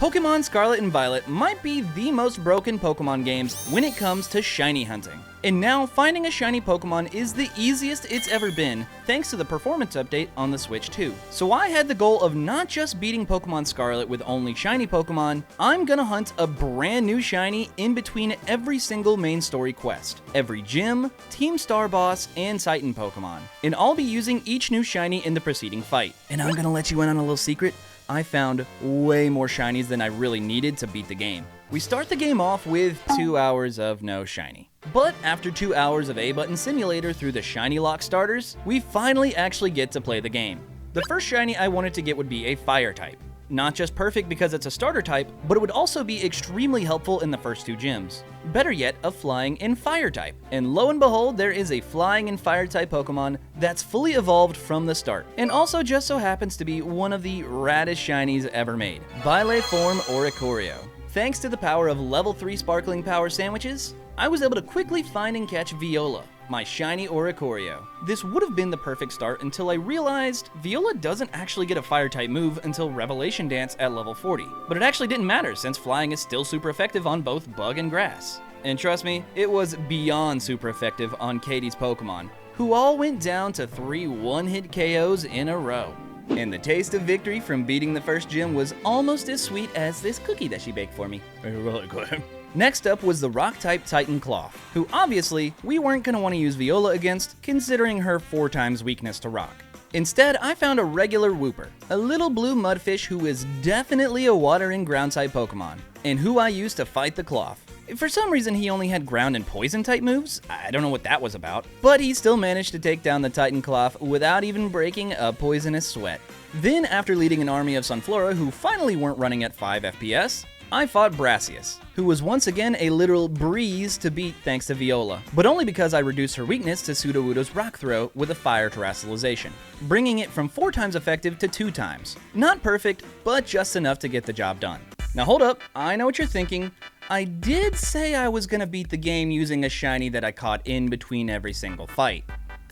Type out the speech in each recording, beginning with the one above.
Pokemon Scarlet and Violet might be the most broken Pokemon games when it comes to shiny hunting. And now, finding a shiny Pokemon is the easiest it's ever been, thanks to the performance update on the Switch 2. So I had the goal of not just beating Pokemon Scarlet with only shiny Pokemon, I'm gonna hunt a brand new shiny in between every single main story quest, every gym, Team Star boss, and Titan Pokemon. And I'll be using each new shiny in the preceding fight. And I'm gonna let you in on a little secret. I found way more shinies than I really needed to beat the game. We start the game off with 2 hours of no shiny. But after 2 hours of A-Button Simulator through the Shiny Lock starters, we finally actually get to play the game. The first shiny I wanted to get would be a Fire type. Not just perfect because it's a starter type, but it would also be extremely helpful in the first 2 gyms. Better yet, a Flying and Fire type. And lo and behold, there is a Flying and Fire type Pokemon that's fully evolved from the start. And also just so happens to be one of the raddest shinies ever made. Bileform Oricorio. Thanks to the power of level 3 Sparkling Power Sandwiches, I was able to quickly find and catch Viola, my shiny Oricorio. This would have been the perfect start until I realized Viola doesn't actually get a Fire-type move until Revelation Dance at level 40. But it actually didn't matter since Flying is still super effective on both Bug and Grass. And trust me, it was beyond super effective on Katie's Pokemon, who all went down to 3 one-hit KOs in a row. And the taste of victory from beating the first gym was almost as sweet as this cookie that she baked for me. Really good. Next up was the Rock-type Titan Cloth, who obviously we weren't going to want to use Viola against, considering her 4 times weakness to Rock. Instead, I found a regular Wooper, a little blue mudfish who is definitely a water and ground-type Pokemon, and who I used to fight the Cloth. For some reason, he only had ground and poison type moves. I don't know what that was about, but he still managed to take down the Titan Cloth without even breaking a poisonous sweat. Then, after leading an army of Sunflora who finally weren't running at 5 FPS, I fought Brassius, who was once again a literal breeze to beat thanks to Viola, but only because I reduced her weakness to Sudowoodo's Rock Throw with a Fire Terrestrialization, bringing it from 4 times effective to 2 times. Not perfect, but just enough to get the job done. Now hold up, I know what you're thinking. I did say I was gonna beat the game using a shiny that I caught in between every single fight,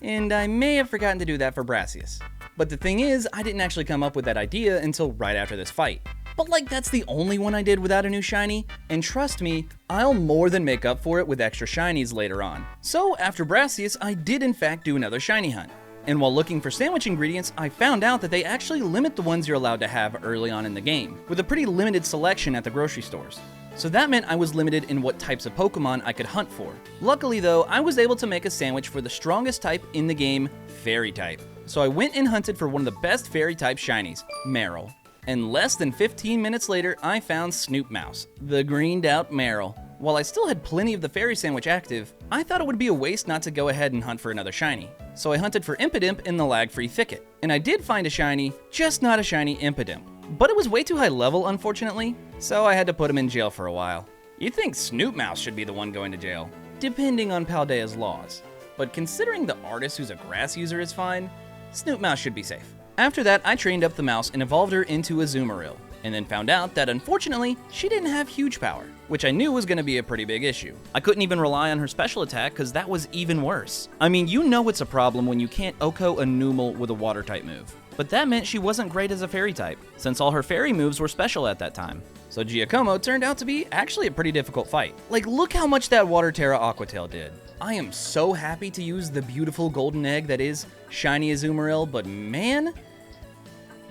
and I may have forgotten to do that for Brassius. But the thing is, I didn't actually come up with that idea until right after this fight. But like, that's the only one I did without a new shiny, and trust me, I'll more than make up for it with extra shinies later on. So after Brassius, I did in fact do another shiny hunt. And while looking for sandwich ingredients, I found out that they actually limit the ones you're allowed to have early on in the game, with a pretty limited selection at the grocery stores. So that meant I was limited in what types of Pokemon I could hunt for. Luckily though, I was able to make a sandwich for the strongest type in the game, Fairy type. So I went and hunted for one of the best Fairy type shinies, Marill. And less than 15 minutes later, I found Snoop Mouse, the greened out Marill. While I still had plenty of the Fairy Sandwich active, I thought it would be a waste not to go ahead and hunt for another shiny. So I hunted for Impidimp in the lag-free thicket. And I did find a shiny, just not a shiny Impidimp. But it was way too high level, unfortunately, so I had to put him in jail for a while. You'd think Snoop Mouse should be the one going to jail, depending on Paldea's laws. But considering the artist who's a grass user is fine, Snoop Mouse should be safe. After that, I trained up the mouse and evolved her into a Azumarill, and then found out that unfortunately, she didn't have huge power, which I knew was going to be a pretty big issue. I couldn't even rely on her special attack because that was even worse. I mean, you know it's a problem when you can't Oko a Numel with a water type move. But that meant she wasn't great as a fairy type, since all her fairy moves were special at that time. So Giacomo turned out to be actually a pretty difficult fight. Like, look how much that Water Terra Aquatail did. I am so happy to use the beautiful golden egg that is shiny Azumarill, but man,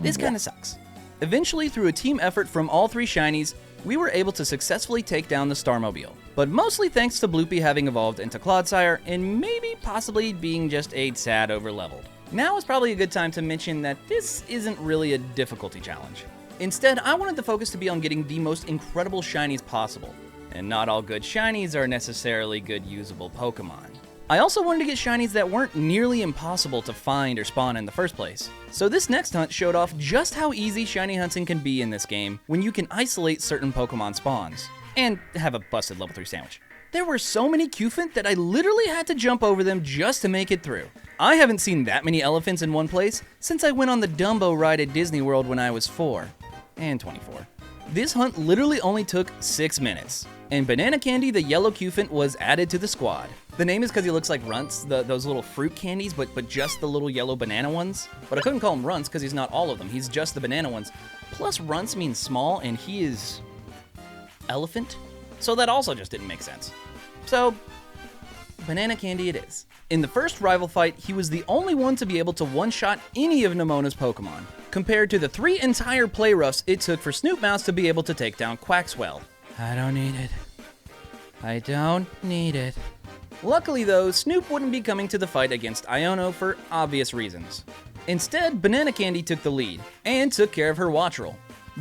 this kinda sucks. Eventually, through a team effort from all 3 shinies, we were able to successfully take down the Starmobile, but mostly thanks to Bloopy having evolved into Clodsire and maybe possibly being just a tad over-leveled. Now is probably a good time to mention that this isn't really a difficulty challenge. Instead, I wanted the focus to be on getting the most incredible shinies possible, and not all good shinies are necessarily good usable Pokemon. I also wanted to get shinies that weren't nearly impossible to find or spawn in the first place. So this next hunt showed off just how easy shiny hunting can be in this game when you can isolate certain Pokemon spawns, and have a busted level 3 sandwich. There were so many Cufant that I literally had to jump over them just to make it through. I haven't seen that many elephants in one place since I went on the Dumbo ride at Disney World when I was 4 and 24. This hunt literally only took 6 minutes, and Banana Candy, the yellow Cufant, was added to the squad. The name is because he looks like Runts, those little fruit candies, but just the little yellow banana ones. But I couldn't call him Runts because he's not all of them, he's just the banana ones. Plus Runts means small, and he is elephant, so that also just didn't make sense. So, Banana Candy it is. In the first rival fight, he was the only one to be able to one-shot any of Nemona's Pokemon, compared to the 3 entire play roughs it took for Snoop Mouse to be able to take down Quaxwell. I don't need it. I don't need it. Luckily though, Snoop wouldn't be coming to the fight against Iono for obvious reasons. Instead, Banana Candy took the lead, and took care of her Wattrel,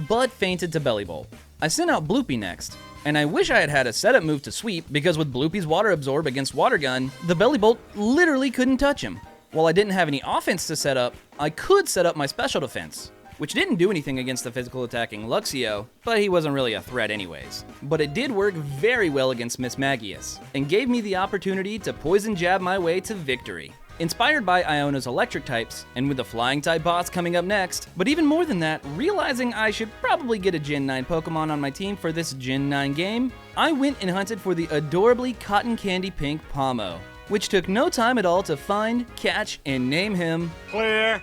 but fainted to Belly Bolt. I sent out Bloopy next, and I wish I had had a setup move to sweep, because with Bloopy's Water Absorb against Water Gun, the Belly Bolt literally couldn't touch him. While I didn't have any offense to set up, I could set up my special defense, which didn't do anything against the physical attacking Luxio, but he wasn't really a threat anyways. But it did work very well against Miss Magius, and gave me the opportunity to poison jab my way to victory. Inspired by Iono's electric types, and with the flying type boss coming up next, but even more than that, realizing I should probably get a Gen 9 Pokemon on my team for this Gen 9 game, I went and hunted for the adorably cotton candy pink Pomo, which took no time at all to find, catch, and name him Clear.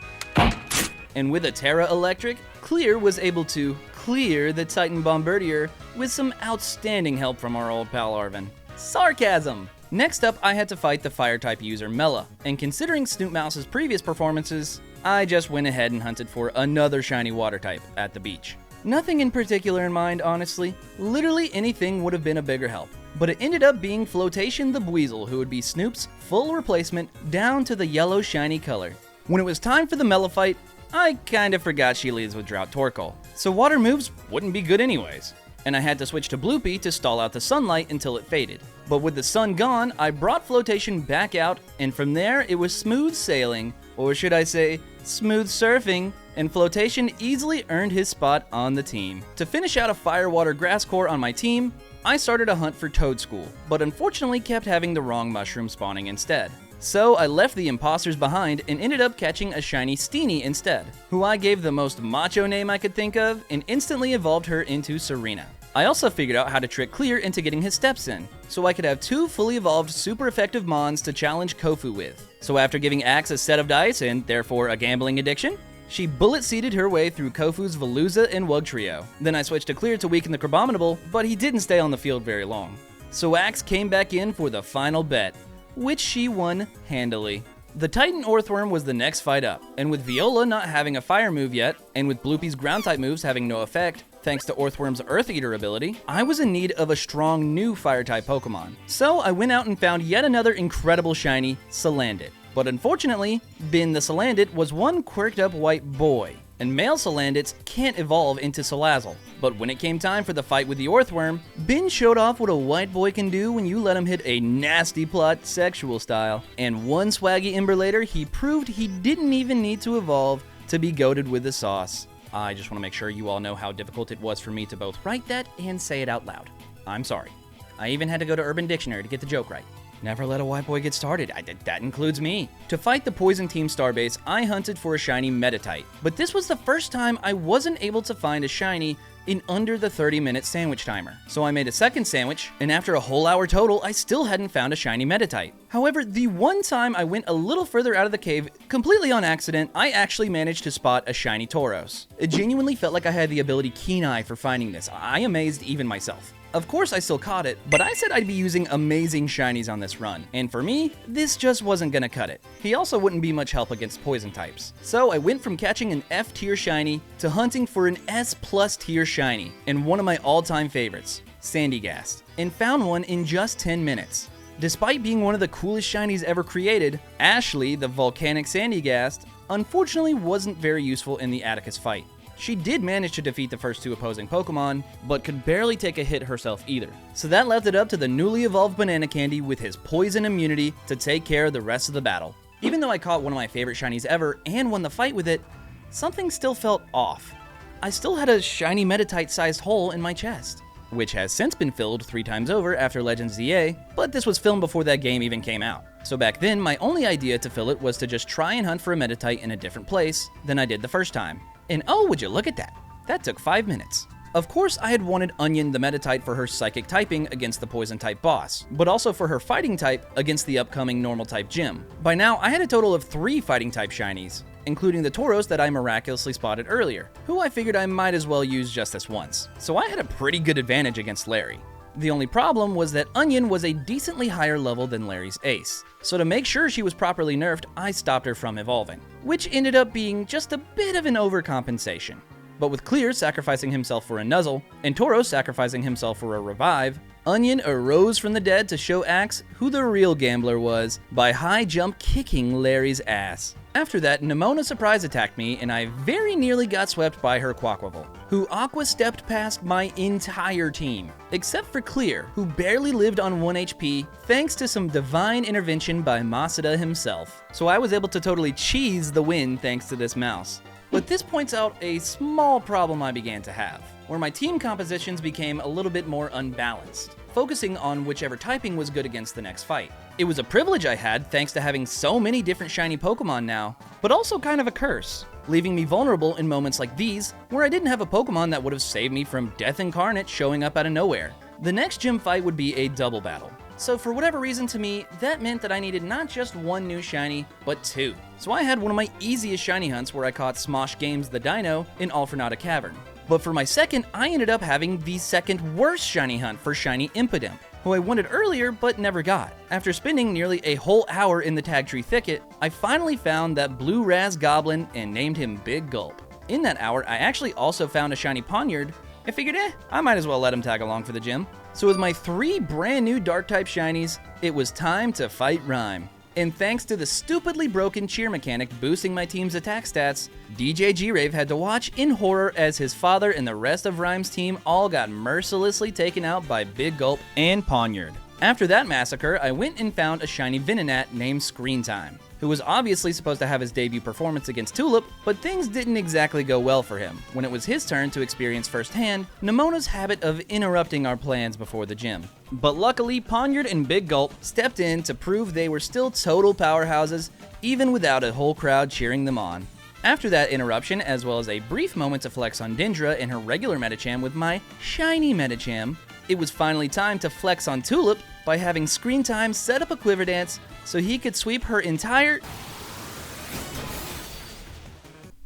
And with a Terra Electric, Clear was able to clear the Titan Bombardier with some outstanding help from our old pal Arvin. Sarcasm! Next up, I had to fight the Fire-type user Mela, and considering Snoop Mouse's previous performances, I just went ahead and hunted for another shiny Water-type at the beach. Nothing in particular in mind, honestly. Literally anything would have been a bigger help. But it ended up being Flotation the Buizel, who would be Snoop's full replacement down to the yellow shiny color. When it was time for the Mela fight, I kinda forgot she leads with Drought Torkoal, so water moves wouldn't be good anyways. And I had to switch to Bloopy to stall out the sunlight until it faded. But with the sun gone, I brought Flotation back out, and from there it was smooth sailing, or should I say, smooth surfing, and Flotation easily earned his spot on the team. To finish out a Fire-Water Grass core on my team, I started a hunt for Toadschool, but unfortunately kept having the wrong mushroom spawning instead. So I left the imposters behind and ended up catching a shiny Steenie instead, who I gave the most macho name I could think of and instantly evolved her into Serena. I also figured out how to trick Clear into getting his steps in, so I could have 2 fully evolved super effective Mons to challenge Kofu with. So after giving Axe a set of dice and therefore a gambling addiction, she bullet-seeded her way through Kofu's Veluza and Wugtrio. Then I switched to Clear to weaken the Crabominable, but he didn't stay on the field very long. So Axe came back in for the final bet, which she won handily. The Titan Orthworm was the next fight up, and with Viola not having a fire move yet, and with Bloopy's ground type moves having no effect, thanks to Orthworm's Earth Eater ability, I was in need of a strong new fire type Pokemon. So I went out and found yet another incredible shiny, Salandit. But unfortunately, Bin the Salandit was one quirked up white boy, and male Salandits can't evolve into Salazzle. But when it came time for the fight with the Orthworm, Bin showed off what a white boy can do when you let him hit a nasty plot sexual style. And one swaggy Ember later, he proved he didn't even need to evolve to be goated with the sauce. I just want to make sure you all know how difficult it was for me to both write that and say it out loud. I'm sorry. I even had to go to Urban Dictionary to get the joke right. Never let a white boy get started. That includes me. To fight the Poison Team Starbase, I hunted for a shiny Meditite, but this was the first time I wasn't able to find a shiny in under the 30-minute sandwich timer. So I made a second sandwich, and after a whole hour total, I still hadn't found a shiny Meditite. However, the one time I went a little further out of the cave, completely on accident, I actually managed to spot a shiny Tauros. It genuinely felt like I had the ability Keen Eye for finding this. I amazed even myself. Of course I still caught it, but I said I'd be using amazing shinies on this run, and for me, this just wasn't gonna cut it. He also wouldn't be much help against poison types. So I went from catching an F tier shiny to hunting for an S+ tier shiny, and one of my all-time favorites, Sandygast, and found one in just 10 minutes. Despite being one of the coolest shinies ever created, Ashley, the volcanic Sandygast, unfortunately wasn't very useful in the Atticus fight. She did manage to defeat the first 2 opposing Pokemon, but could barely take a hit herself either. So that left it up to the newly evolved Banana Candy with his poison immunity to take care of the rest of the battle. Even though I caught one of my favorite shinies ever and won the fight with it, something still felt off. I still had a shiny Meditite-sized hole in my chest, which has since been filled 3 times over after Legends ZA, but this was filmed before that game even came out. So back then, my only idea to fill it was to just try and hunt for a Meditite in a different place than I did the first time. And oh, would you look at that? That took 5 minutes. Of course, I had wanted Onion the meta type for her psychic typing against the poison type boss, but also for her fighting type against the upcoming normal type gym. By now, I had a total of 3 fighting type shinies, including the Tauros that I miraculously spotted earlier, who I figured I might as well use just this once. So I had a pretty good advantage against Larry. The only problem was that Onion was a decently higher level than Larry's ace, so to make sure she was properly nerfed, I stopped her from evolving, which ended up being just a bit of an overcompensation. But with Clear sacrificing himself for a Nuzzle, and Tauros sacrificing himself for a Revive, Onion arose from the dead to show Axe who the real gambler was by high jump kicking Larry's ass. After that, Nemona surprise attacked me and I very nearly got swept by her Quaquaval, who Aqua stepped past my entire team, except for Clear, who barely lived on 1 HP thanks to some divine intervention by Masada himself. So I was able to totally cheese the win thanks to this mouse. But this points out a small problem I began to have, where my team compositions became a little bit more unbalanced, focusing on whichever typing was good against the next fight. It was a privilege I had thanks to having so many different shiny Pokemon now, but also kind of a curse, leaving me vulnerable in moments like these, where I didn't have a Pokemon that would have saved me from Death Incarnate showing up out of nowhere. The next gym fight would be a double battle. So for whatever reason to me, that meant that I needed not just 1 new shiny, but 2. So I had one of my easiest shiny hunts where I caught Smosh Games the Dino in Alfornata Cavern. But for my second, I ended up having the second worst shiny hunt for shiny Impidimp, who I wanted earlier but never got. After spending nearly a whole hour in the Tag Tree Thicket, I finally found that blue Raz Goblin and named him Big Gulp. In that hour, I actually also found a shiny Poniard. I figured, I might as well let him tag along for the gym. So with my 3 brand new Dark-type shinies, it was time to fight Rhyme. And thanks to the stupidly broken cheer mechanic boosting my team's attack stats, DJ G-Rave had to watch in horror as his father and the rest of Rhyme's team all got mercilessly taken out by Big Gulp and Poniard. After that massacre, I went and found a shiny Venonat named Screen Time, who was obviously supposed to have his debut performance against Tulip, but things didn't exactly go well for him when it was his turn to experience firsthand Nemona's habit of interrupting our plans before the gym. But luckily, Poniard and Big Gulp stepped in to prove they were still total powerhouses, even without a whole crowd cheering them on. After that interruption, as well as a brief moment to flex on Dendra and her regular Medicham with my shiny Medicham, it was finally time to flex on Tulip by having Screen Time set up a Quiver Dance so he could sweep her entire...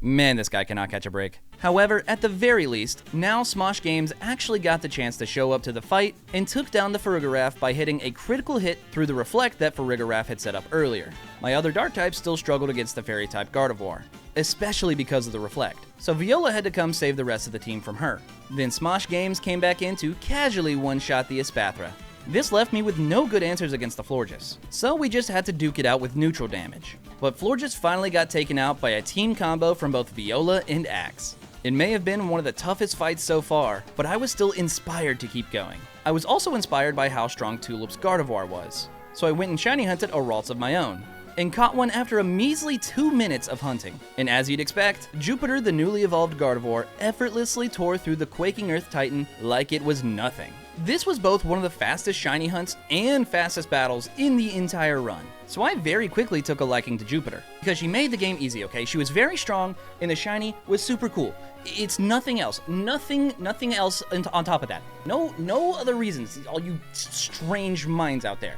Man, this guy cannot catch a break. However, at the very least, now Smosh Games actually got the chance to show up to the fight and took down the Farigiraf by hitting a critical hit through the Reflect that Farigiraf had set up earlier. My other Dark types still struggled against the Fairy type Gardevoir, especially because of the Reflect, so Viola had to come save the rest of the team from her. Then Smosh Games came back in to casually one-shot the Espathra. This left me with no good answers against the Florges, so we just had to duke it out with neutral damage. But Florges finally got taken out by a team combo from both Viola and Axe. It may have been one of the toughest fights so far, but I was still inspired to keep going. I was also inspired by how strong Tulip's Gardevoir was, so I went and shiny hunted a Ralts of my own, and caught one after a measly 2 minutes of hunting. And as you'd expect, Jupiter, the newly evolved Gardevoir, effortlessly tore through the Quaking Earth Titan like it was nothing. This was both one of the fastest shiny hunts and fastest battles in the entire run. So I very quickly took a liking to Jupiter, because she made the game easy, okay? She was very strong, and the shiny was super cool. It's nothing else. Nothing else on top of that. No other reasons, all you strange minds out there.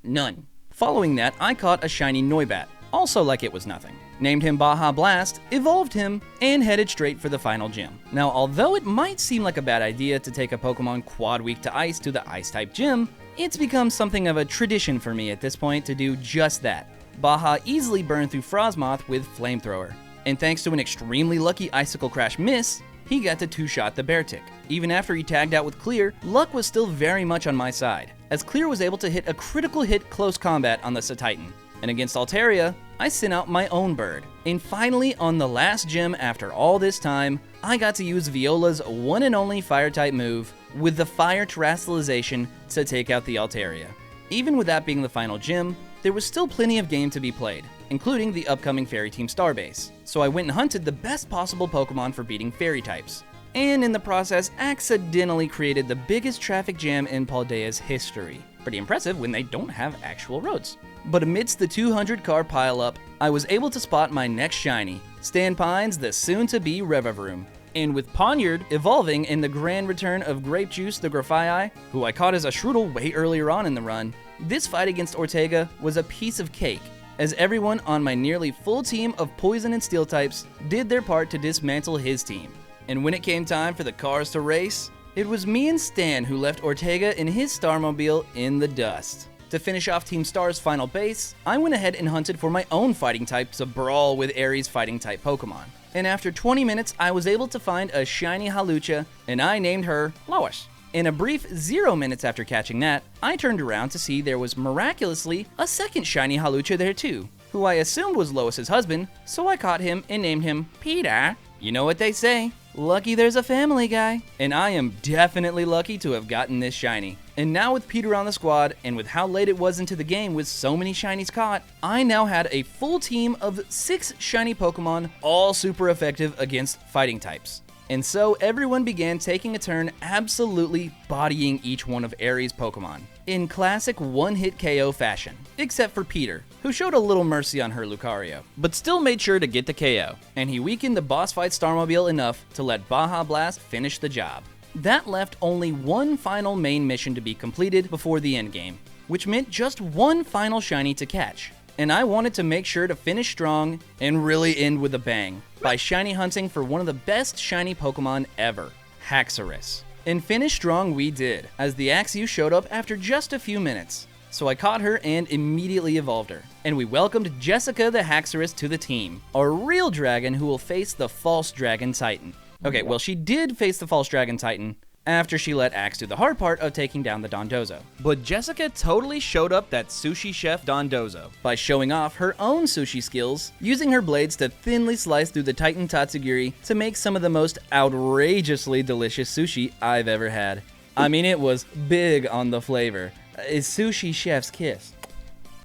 None. Following that, I caught a shiny Noibat, also like it was nothing. Named him Baja Blast, evolved him, and headed straight for the final gym. Now, although it might seem like a bad idea to take a Pokemon quad weak to Ice to the Ice-type gym, it's become something of a tradition for me at this point to do just that. Baja easily burned through Frosmoth with Flamethrower, and thanks to an extremely lucky Icicle Crash miss, he got to 2-shot the Beartic. Even after he tagged out with Clear, luck was still very much on my side, as Clear was able to hit a critical hit close combat on the Satitan. And against Altaria, I sent out my own bird. And finally, on the last gym after all this time, I got to use Viola's one and only Fire-type move with the Fire Terrestrialization to take out the Altaria. Even with that being the final gym, there was still plenty of game to be played, including the upcoming Fairy Team Starbase. So I went and hunted the best possible Pokemon for beating Fairy types. And in the process, accidentally created the biggest traffic jam in Paldea's history. Pretty impressive when they don't have actual roads. But amidst the 200-car pileup, I was able to spot my next shiny, Stan Pine's the soon-to-be Revavroom, And with Poniard evolving in the grand return of Grape Juice the Grafii, who I caught as a Shroodle way earlier on in the run, this fight against Ortega was a piece of cake, as everyone on my nearly full team of Poison and Steel types did their part to dismantle his team. And when it came time for the cars to race, it was me and Stan who left Ortega in his Starmobile in the dust. To finish off Team Star's final base, I went ahead and hunted for my own fighting type to brawl with Ares fighting type Pokemon. And after 20 minutes, I was able to find a shiny Hawlucha, and I named her Lois. In a brief 0 minutes after catching that, I turned around to see there was miraculously a second shiny Hawlucha there too, who I assumed was Lois's husband, so I caught him and named him Peter. You know what they say, lucky there's a family guy. And I am definitely lucky to have gotten this shiny. And now with Peter on the squad, and with how late it was into the game with so many shinies caught, I now had a full team of 6 shiny Pokemon, all super effective against fighting types. And so everyone began taking a turn absolutely bodying each one of Ares' Pokemon, in classic one-hit KO fashion, except for Peter, who showed a little mercy on her Lucario, but still made sure to get the KO, and he weakened the boss fight Starmobile enough to let Baja Blast finish the job. That left only one final main mission to be completed before the endgame, which meant just one final shiny to catch. And I wanted to make sure to finish strong and really end with a bang by shiny hunting for one of the best shiny Pokemon ever, Haxorus. And finish strong we did, as the Axew showed up after just a few minutes. So I caught her and immediately evolved her. And we welcomed Jessica the Haxorus to the team, our real dragon who will face the false Dragon Titan. Okay, well she did face the false Dragon Titan after she let Axe do the hard part of taking down the Dondozo. But Jessica totally showed up that sushi chef Dondozo by showing off her own sushi skills, using her blades to thinly slice through the Titan Tatsugiri to make some of the most outrageously delicious sushi I've ever had. I mean, it was big on the flavor. Is sushi chef's kiss.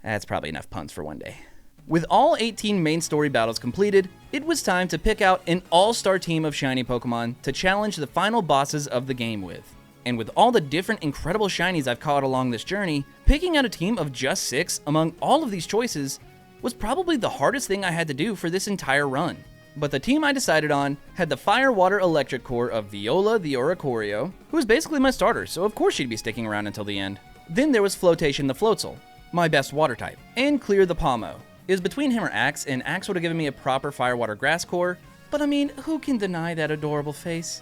That's probably enough puns for one day. With all 18 main story battles completed, it was time to pick out an all-star team of shiny Pokemon to challenge the final bosses of the game with. And with all the different incredible shinies I've caught along this journey, picking out a team of just 6 among all of these choices was probably the hardest thing I had to do for this entire run. But the team I decided on had the Fire Water Electric core of Viola the Oricorio, who was basically my starter, so of course she'd be sticking around until the end. Then there was Flotation the Floatzel, my best water type, and Clear the Palmo. It was between him or Axe, and Axe would have given me a proper Fire Water Grass core, but I mean, who can deny that adorable face?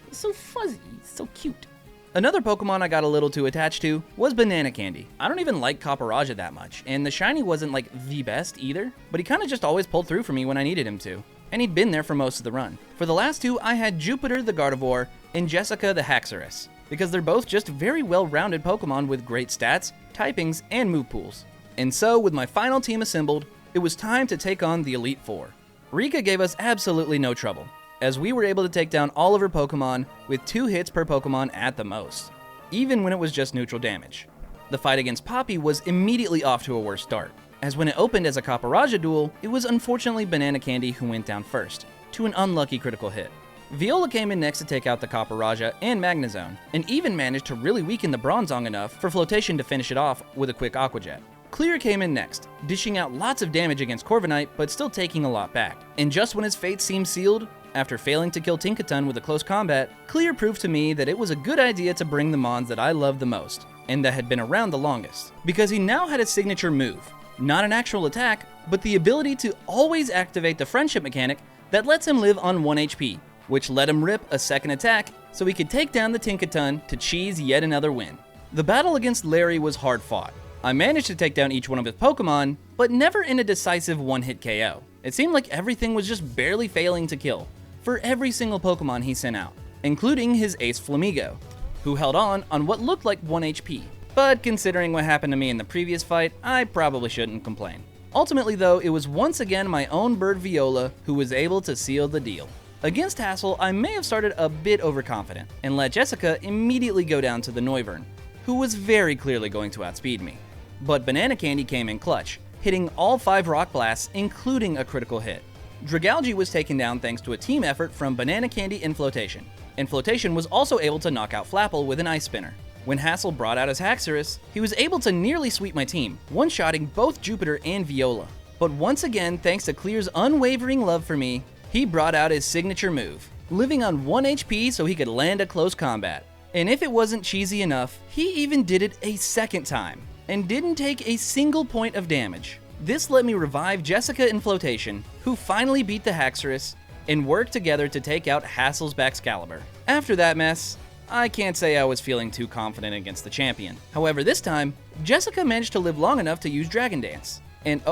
It's so fuzzy, so cute. Another Pokemon I got a little too attached to was Banana Candy. I don't even like Copperajah that much, and the shiny wasn't like the best either, but he kinda just always pulled through for me when I needed him to, and he'd been there for most of the run. For the last 2, I had Jupiter the Gardevoir and Jessica the Haxorus, because they're both just very well-rounded Pokemon with great stats, typings, and move pools. And so, with my final team assembled, it was time to take on the Elite Four. Rika gave us absolutely no trouble, as we were able to take down all of her Pokemon with 2 hits per Pokemon at the most, even when it was just neutral damage. The fight against Poppy was immediately off to a worse start, as when it opened as a Copperajah duel, it was unfortunately Banana Candy who went down first, to an unlucky critical hit. Viola came in next to take out the Copperajah and Magnezone, and even managed to really weaken the Bronzong enough for Flotation to finish it off with a quick Aqua Jet. Clear came in next, dishing out lots of damage against Corviknight, but still taking a lot back. And just when his fate seemed sealed, after failing to kill Tinkaton with a close combat, Clear proved to me that it was a good idea to bring the mons that I loved the most, and that had been around the longest. Because he now had a signature move, not an actual attack, but the ability to always activate the friendship mechanic that lets him live on 1 HP, which let him rip a second attack so he could take down the Tinkaton to cheese yet another win. The battle against Larry was hard fought. I managed to take down each one of his Pokemon, but never in a decisive one-hit KO. It seemed like everything was just barely failing to kill, for every single Pokemon he sent out, including his ace Flamigo, who held on what looked like 1 HP. But considering what happened to me in the previous fight, I probably shouldn't complain. Ultimately though, it was once again my own bird Viola who was able to seal the deal. Against Hassel, I may have started a bit overconfident, and let Jessica immediately go down to the Noivern, who was very clearly going to outspeed me. But Banana Candy came in clutch, hitting all 5 Rock Blasts, including a critical hit. Dragalge was taken down thanks to a team effort from Banana Candy and Flotation. And Flotation was also able to knock out Flapple with an Ice Spinner. When Hassel brought out his Haxorus, he was able to nearly sweep my team, one-shotting both Jupiter and Viola. But once again, thanks to Clear's unwavering love for me, he brought out his signature move, living on 1 HP so he could land a close combat. And if it wasn't cheesy enough, he even did it a second time, and didn't take a single point of damage. This let me revive Jessica in Flotation, who finally beat the Haxorus, and worked together to take out Hassel's Excalibur. After that mess, I can't say I was feeling too confident against the champion. However, this time, Jessica managed to live long enough to use Dragon Dance. And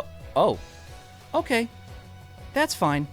okay, that's fine.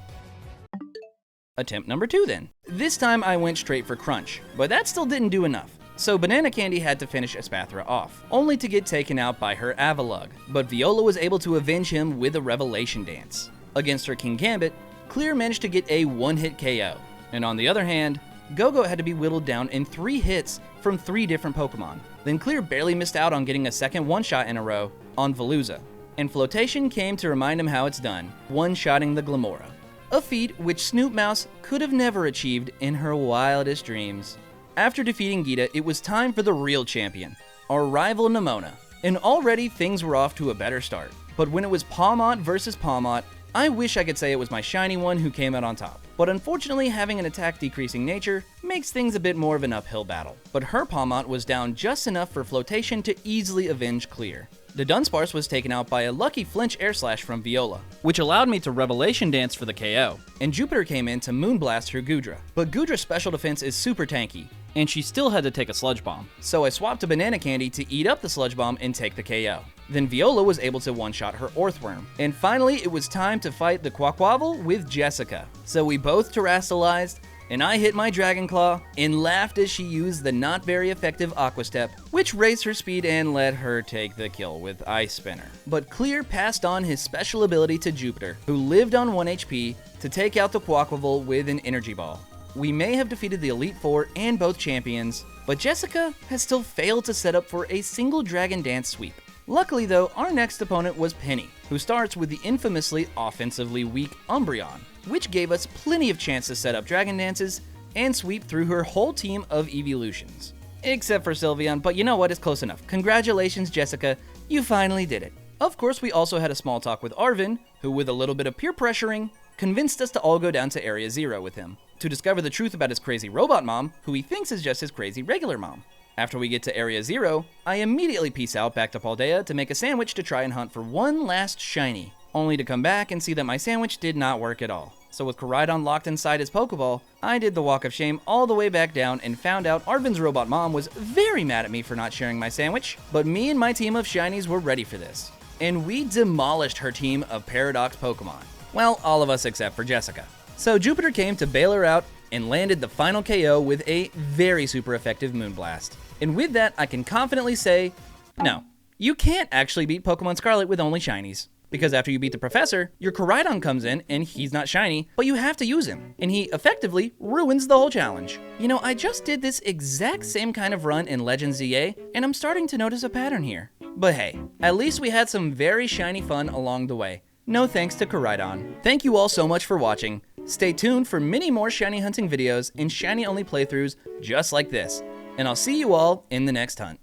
Attempt number 2 then. This time I went straight for Crunch, but that still didn't do enough. So Banana Candy had to finish Espathra off, only to get taken out by her Avalugg, but Viola was able to avenge him with a Revelation Dance. Against her King Gambit, Clear managed to get a 1-hit KO, and on the other hand, Go-Go had to be whittled down in 3 hits from 3 different Pokemon. Then Clear barely missed out on getting a second one-shot in a row on Veluza, and Flotation came to remind him how it's done, one-shotting the Glamora. A feat which Snoop Mouse could have never achieved in her wildest dreams. After defeating Geeta, it was time for the real champion, our rival Nemona, and already things were off to a better start. But when it was Pawmot versus Pawmot, I wish I could say it was my shiny one who came out on top. But unfortunately, having an attack decreasing nature makes things a bit more of an uphill battle. But her Pawmot was down just enough for Flotation to easily avenge Clear. The Dunsparce was taken out by a lucky flinch air slash from Viola, which allowed me to Revelation Dance for the KO, and Jupiter came in to Moonblast her Goodra. But Goodra's special defense is super tanky, and she still had to take a Sludge Bomb, so I swapped to Banana Candy to eat up the Sludge Bomb and take the KO. Then Viola was able to one-shot her Orthworm, and finally it was time to fight the Quaquaval with Jessica. So we both terastallized, and I hit my Dragon Claw and laughed as she used the not very effective Aqua Step, which raised her speed and let her take the kill with Ice Spinner. But Clear passed on his special ability to Jupiter, who lived on 1 HP, to take out the Quaquaval with an Energy Ball. We may have defeated the Elite Four and both champions, but Jessica has still failed to set up for a single Dragon Dance sweep. Luckily though, our next opponent was Penny, who starts with the infamously offensively weak Umbreon, which gave us plenty of chance to set up Dragon Dances and sweep through her whole team of evolutions. Except for Sylveon, but you know what, it's close enough. Congratulations Jessica, you finally did it. Of course, we also had a small talk with Arvin, who with a little bit of peer pressuring, convinced us to all go down to Area 0 with him, to discover the truth about his crazy robot mom, who he thinks is just his crazy regular mom. After we get to Area 0, I immediately peace out back to Paldea to make a sandwich to try and hunt for one last shiny, only to come back and see that my sandwich did not work at all. So with Koraidon locked inside his Pokeball, I did the walk of shame all the way back down and found out Arvin's robot mom was very mad at me for not sharing my sandwich, but me and my team of shinies were ready for this. And we demolished her team of Paradox Pokemon. Well, all of us except for Jessica. So Jupiter came to bail her out and landed the final KO with a very super effective Moonblast. And with that, I can confidently say, no, you can't actually beat Pokemon Scarlet with only shinies. Because after you beat the Professor, your Koraidon comes in and he's not shiny, but you have to use him. And he effectively ruins the whole challenge. You know, I just did this exact same kind of run in Legends ZA, and I'm starting to notice a pattern here. But hey, at least we had some very shiny fun along the way. No thanks to Koraidon. Thank you all so much for watching. Stay tuned for many more shiny hunting videos and shiny only playthroughs just like this. And I'll see you all in the next hunt.